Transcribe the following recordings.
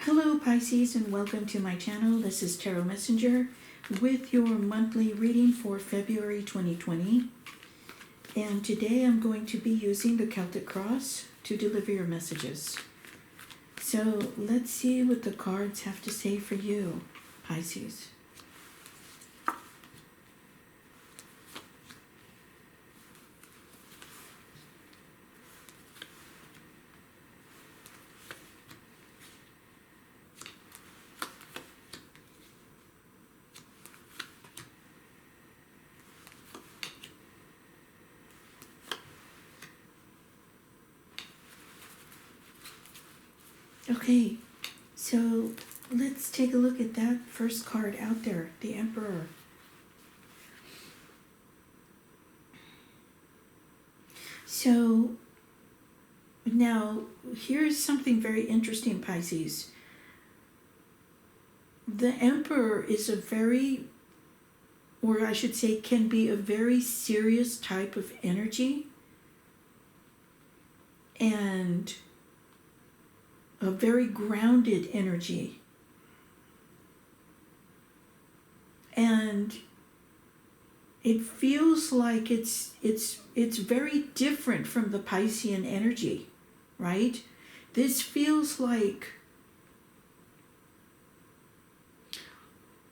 Hello Pisces and welcome to my channel. This is Tarot Messenger with your monthly reading for February 2020. And today I'm going to be using the Celtic Cross to deliver your messages. So let's see what the cards have to say for you, Pisces. Okay, so let's take a look at that first card out there, the Emperor. So now here's something very interesting, Pisces. The Emperor is a very, or I should say, can be a very serious type of energy and a very grounded energy. And it feels like it's very different from the Piscean energy, right? This feels like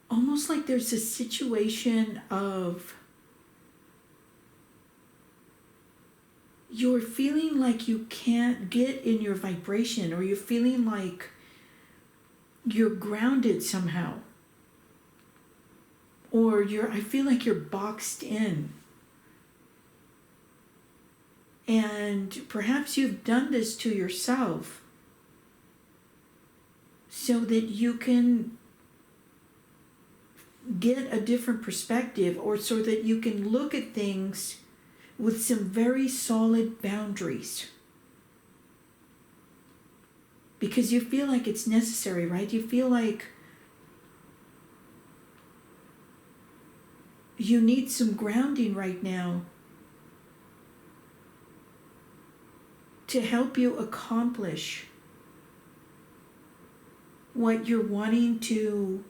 almost like there's a situation of you're feeling like you can't get in your vibration, or you're feeling like you're grounded somehow, or I feel like you're boxed in. And perhaps you've done this to yourself so that you can get a different perspective, or so that you can look at things with some very solid boundaries. Because you feel like it's necessary, right? You feel like you need some grounding right now to help you accomplish what you're wanting to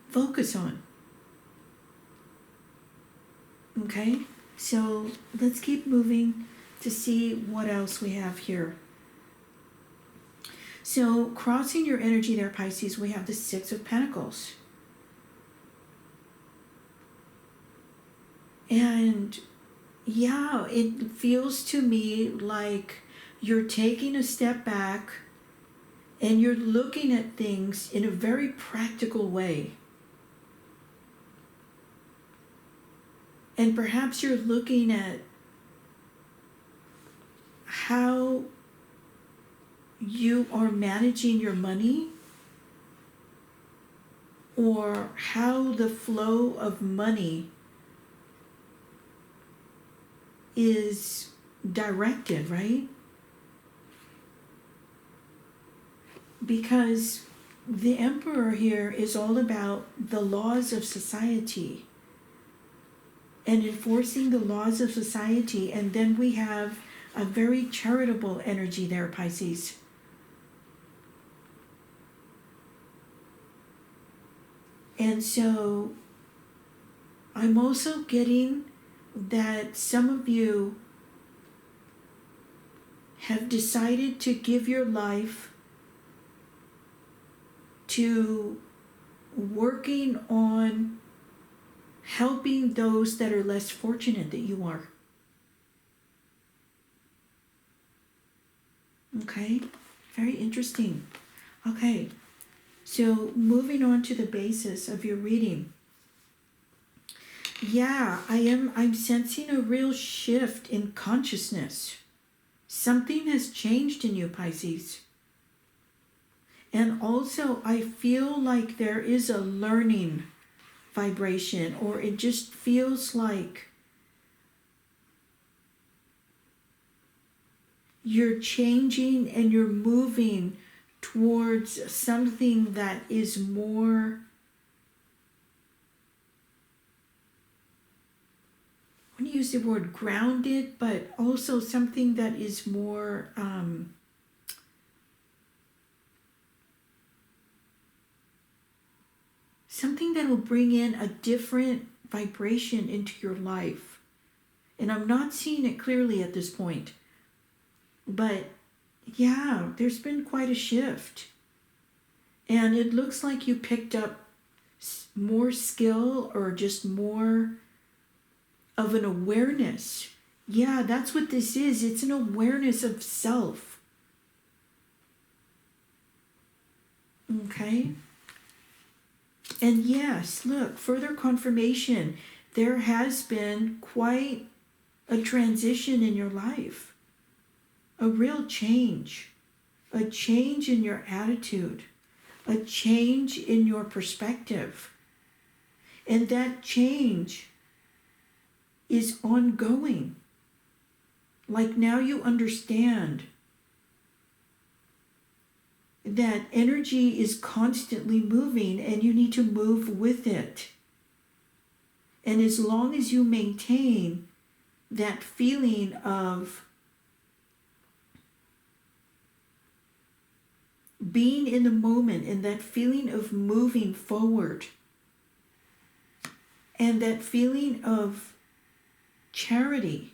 focus on. Okay? So let's keep moving to see what else we have here. So crossing your energy there, Pisces, we have the Six of Pentacles. And yeah, it feels to me like you're taking a step back and you're looking at things in a very practical way. And perhaps you're looking at how you are managing your money, or how the flow of money is directed, right? Because the Emperor here is all about the laws of society and enforcing the laws of society. And then we have a very charitable energy there, Pisces. And so I'm also getting that some of you have decided to give your life to working on helping those that are less fortunate than you are. Okay, very interesting. Okay, so moving on to the basis of your reading. Yeah, I'm sensing a real shift in consciousness. Something has changed in you, Pisces. And also I feel like there is a learning vibration, or it just feels like you're changing and you're moving towards something that is more, I want to use the word grounded, but also something that is more something that will bring in a different vibration into your life. And I'm not seeing it clearly at this point. But yeah, there's been quite a shift. And it looks like you picked up more skill or just more of an awareness. Yeah, that's what this is. It's an awareness of self. Okay? And yes, look, further confirmation. There has been quite a transition in your life. A real change. A change in your attitude. A change in your perspective. And that change is ongoing. Like now you understand that energy is constantly moving and you need to move with it. And as long as you maintain that feeling of being in the moment and that feeling of moving forward and that feeling of charity,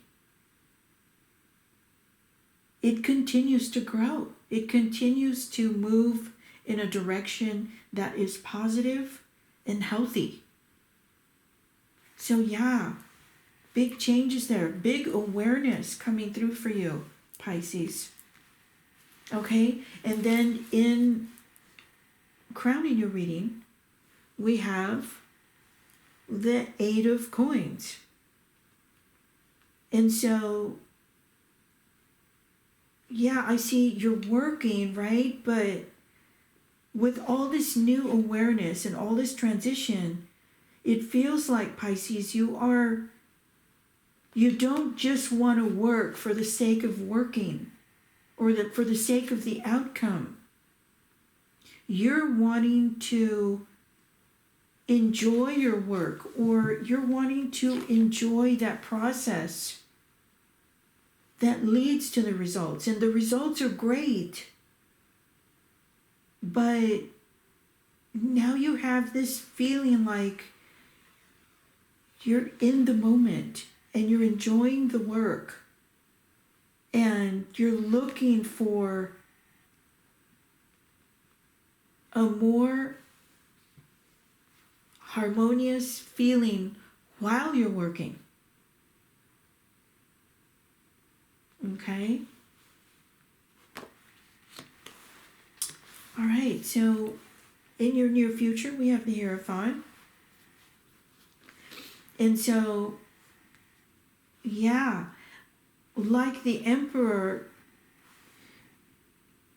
it continues to grow. It continues to move in a direction that is positive and healthy. So yeah, big changes there. Big awareness coming through for you, Pisces. Okay, and then in crowning your reading, we have the Eight of Coins. And so, yeah, I see you're working, right? But with all this new awareness and all this transition, it feels like, Pisces, you don't just want to work for the sake of working or for the sake of the outcome. You're wanting to enjoy your work, or you're wanting to enjoy that process that leads to the results. And the results are great. But now you have this feeling like you're in the moment and you're enjoying the work. And you're looking for a more harmonious feeling while you're working. Okay? All right, so in your near future, we have the Hierophant. And so, yeah, like the Emperor,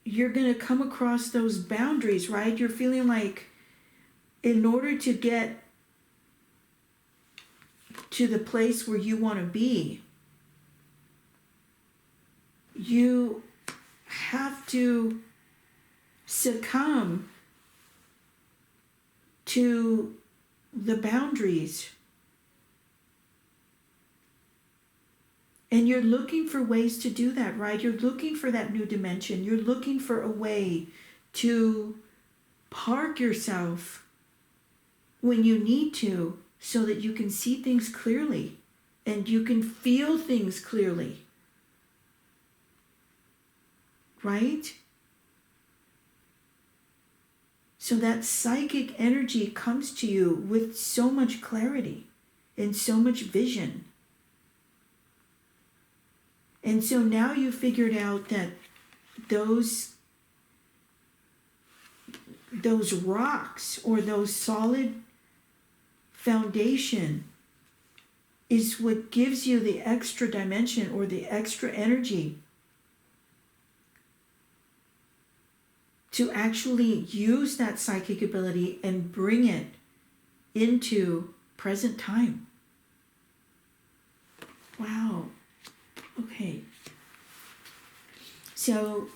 you're going to come across those boundaries, right? You're feeling like in order to get to the place where you want to be, you have to succumb to the boundaries. And you're looking for ways to do that, right? You're looking for that new dimension. You're looking for a way to park yourself when you need to so that you can see things clearly and you can feel things clearly. Right? So that psychic energy comes to you with so much clarity and so much vision. And so now you figured out that those rocks or those solid foundation is what gives you the extra dimension or the extra energy to actually use that psychic ability and bring it into present time. Wow. Okay. So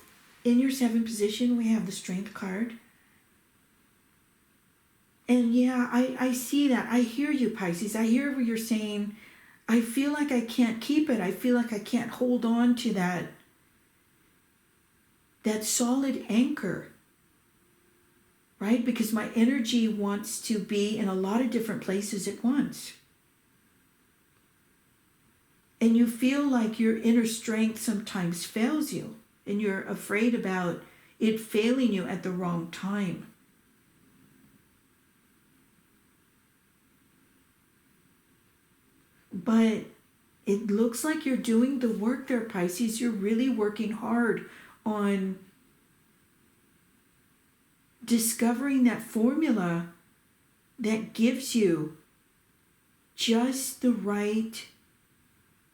in your 7th position, we have the Strength card. And yeah, I see that. I hear you, Pisces. I hear where you're saying, I feel like I can't keep it. I feel like I can't hold on to that solid anchor. right? Because my energy wants to be in a lot of different places at once. And you feel like your inner strength sometimes fails you, and you're afraid about it failing you at the wrong time. But it looks like you're doing the work there, Pisces. You're really working hard on discovering that formula that gives you just the right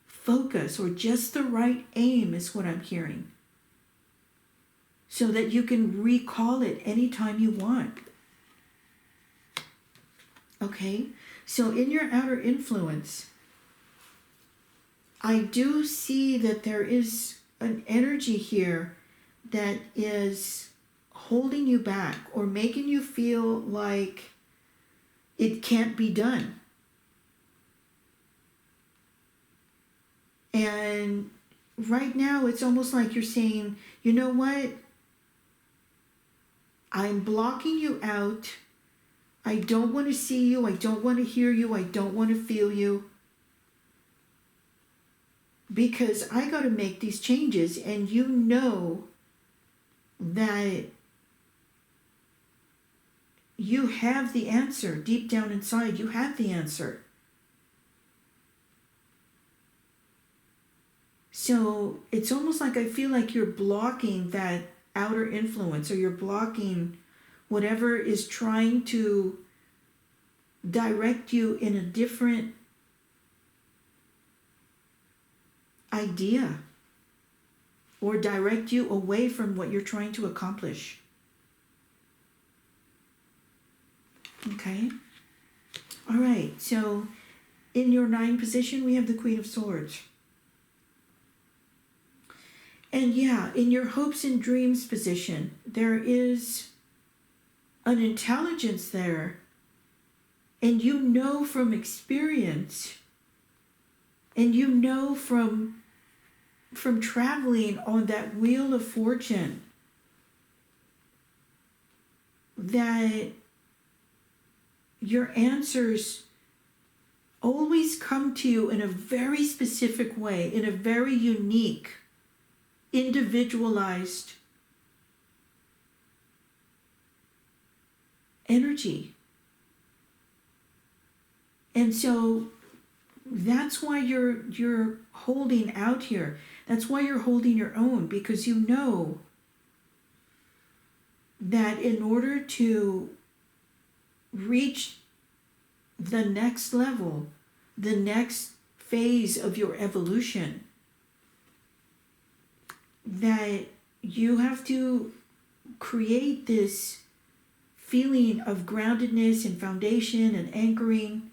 focus, or just the right aim, is what I'm hearing, so that you can recall it anytime you want. Okay, so in your outer influence, I do see that there is an energy here that is holding you back, or making you feel like it can't be done. And right now it's almost like you're saying, you know what? I'm blocking you out. I don't want to see you. I don't want to hear you. I don't want to feel you. Because I got to make these changes. And you know that you have the answer deep down inside. You have the answer. So it's almost like I feel like you're blocking that outer influence, or you're blocking whatever is trying to direct you in a different idea, or direct you away from what you're trying to accomplish. Okay? All right, so in your 9 position, we have the Queen of Swords. And yeah, in your hopes and dreams position, there is an intelligence there. And you know from experience, and you know from traveling on that wheel of fortune, that your answers always come to you in a very specific way, in a very unique, individualized energy. And so that's why you're holding out here. That's why you're holding your own, because you know that in order to reach the next level, the next phase of your evolution, that you have to create this feeling of groundedness and foundation and anchoring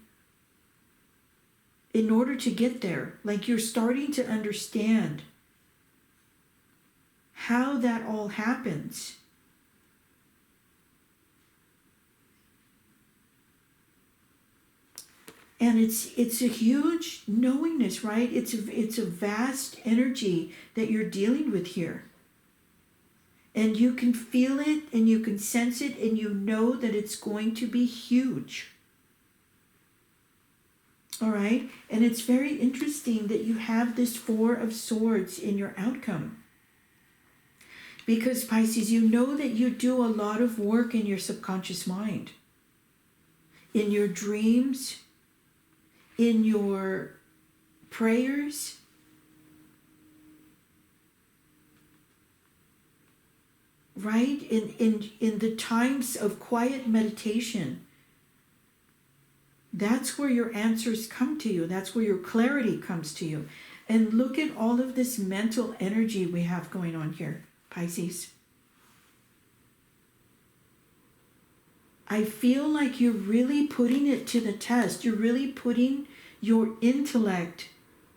in order to get there. Like you're starting to understand how that all happens. And it's a huge knowingness, right? It's a vast energy that you're dealing with here. And you can feel it, and you can sense it, and you know that it's going to be huge. All right? And it's very interesting that you have this 4 of Swords in your outcome. Because, Pisces, you know that you do a lot of work in your subconscious mind. In your dreams, in your prayers, right? In the times of quiet meditation, that's where your answers come to you. That's where your clarity comes to you. And look at all of this mental energy we have going on here, Pisces. I feel like you're really putting it to the test. You're really putting your intellect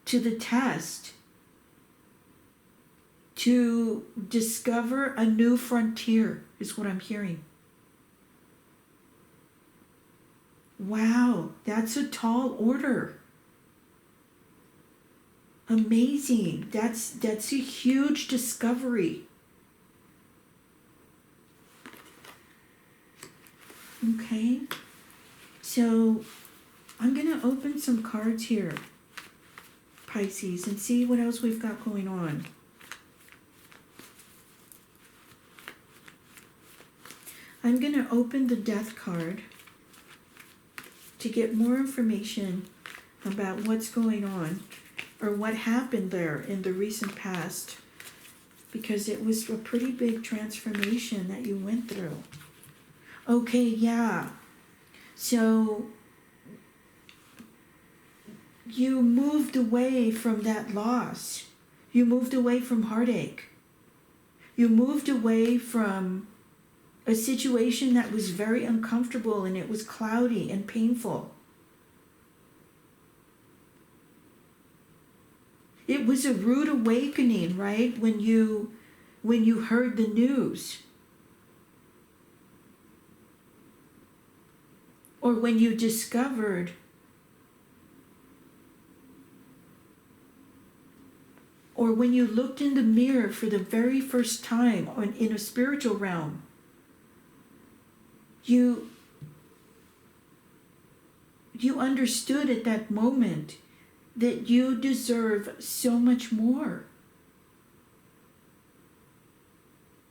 to the test to discover a new frontier, is what I'm hearing. Wow, that's a tall order. Amazing. That's a huge discovery. Okay, so I'm going to open some cards here, Pisces, and see what else we've got going on. I'm going to open the Death card to get more information about what's going on or what happened there in the recent past, because it was a pretty big transformation that you went through. Okay, yeah. So you moved away from that loss. You moved away from heartache. You moved away from a situation that was very uncomfortable, and it was cloudy and painful. It was a rude awakening, right? When you heard the news. Or when you discovered or when you looked in the mirror for the very first time in a spiritual realm. You understood at that moment that you deserve so much more.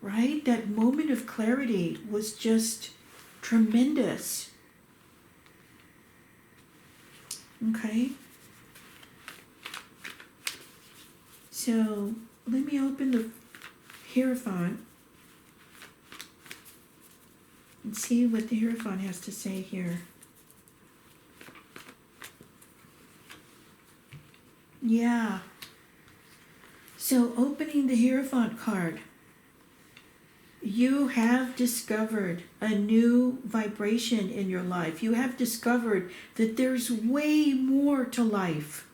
Right? That moment of clarity was just tremendous. Okay? So let me open the Hierophant and see what the Hierophant has to say here. Yeah. So opening the Hierophant card, you have discovered a new vibration in your life. You have discovered that there's way more to life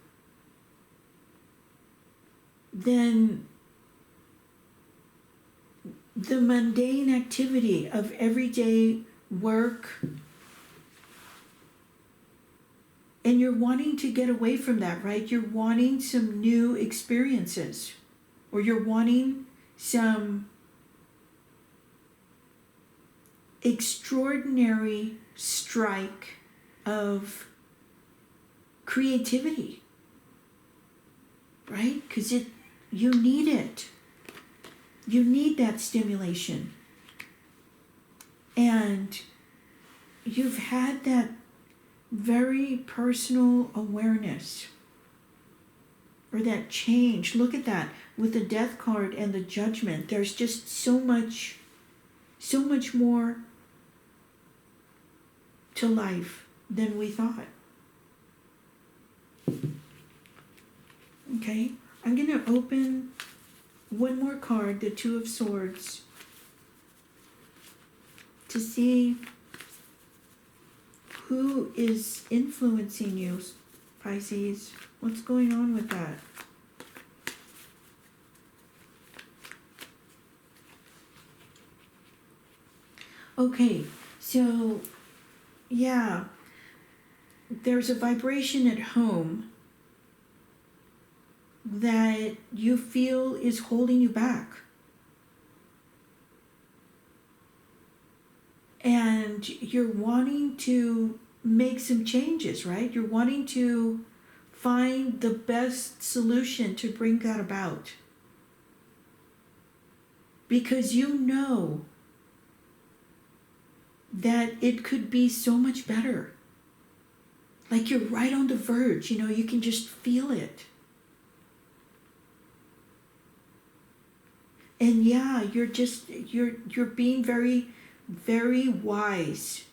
than the mundane activity of everyday work. And you're wanting to get away from that, right? You're wanting some new experiences, or you're wanting some extraordinary strike of creativity, right? Because you need it. You need that stimulation. And you've had that very personal awareness, or that change. Look at that with the Death card and the Judgment. There's just so much more to life than we thought. Okay, I'm going to open one more card, the Two of Swords, to see who is influencing you, Pisces. What's going on with that? Okay, so yeah, there's a vibration at home that you feel is holding you back. And you're wanting to make some changes, right? You're wanting to find the best solution to bring that about. Because you know that it could be so much better. Like you're right on the verge, you can just feel it. And yeah, you're being very, very wise.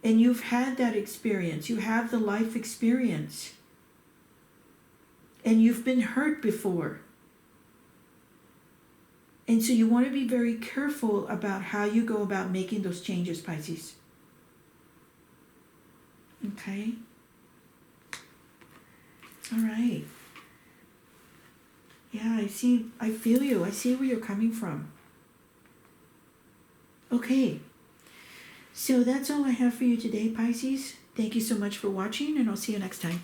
And you've had that experience. You have the life experience. And you've been hurt before. And so you want to be very careful about how you go about making those changes, Pisces. Okay? All right. Yeah, I feel you. I see where you're coming from. Okay. So that's all I have for you today, Pisces. Thank you so much for watching, and I'll see you next time.